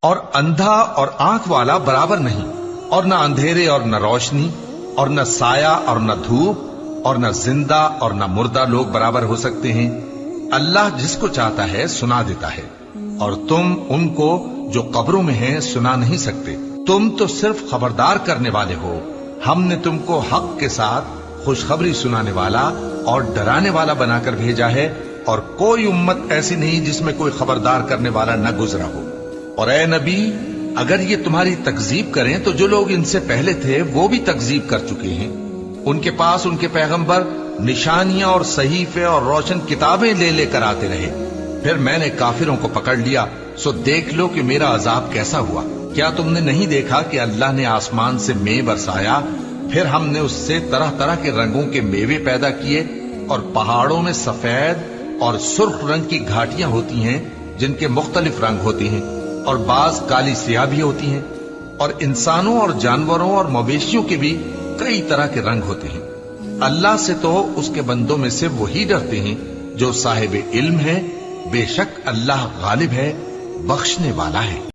اور اندھا اور آنکھ والا برابر نہیں، اور نہ اندھیرے اور نہ روشنی، اور نہ سایہ اور نہ دھوپ، اور نہ زندہ اور نہ مردہ لوگ برابر ہو سکتے ہیں۔ اللہ جس کو چاہتا ہے سنا دیتا ہے، اور تم ان کو جو قبروں میں ہیں سنا نہیں سکتے۔ تم تو صرف خبردار کرنے والے ہو، ہم نے تم کو حق کے ساتھ خوشخبری سنانے والا اور ڈرانے والا بنا کر بھیجا ہے، اور کوئی امت ایسی نہیں جس میں کوئی خبردار کرنے والا نہ گزرا ہو۔ اور اے نبی، اگر یہ تمہاری تکذیب کریں تو جو لوگ ان سے پہلے تھے وہ بھی تکذیب کر چکے ہیں۔ ان کے پاس ان کے پیغمبر نشانیاں اور صحیفے اور روشن کتابیں لے لے کر آتے رہے، پھر میں نے کافروں کو پکڑ لیا، سو دیکھ لو کہ میرا عذاب کیسا ہوا۔ کیا تم نے نہیں دیکھا کہ اللہ نے آسمان سے مے برسایا، پھر ہم نے اس سے طرح طرح کے رنگوں کے میوے پیدا کیے، اور پہاڑوں میں سفید اور سرخ رنگ کی گھاٹیاں ہوتی ہیں جن کے مختلف رنگ ہوتے ہیں، اور بعض کالی سیاہ بھی ہوتی ہیں، اور انسانوں اور جانوروں اور مویشیوں کے بھی کئی طرح کے رنگ ہوتے ہیں۔ اللہ سے تو اس کے بندوں میں سے وہی ڈرتے ہیں جو صاحب علم ہے، بے شک اللہ غالب ہے، بخشنے والا ہے۔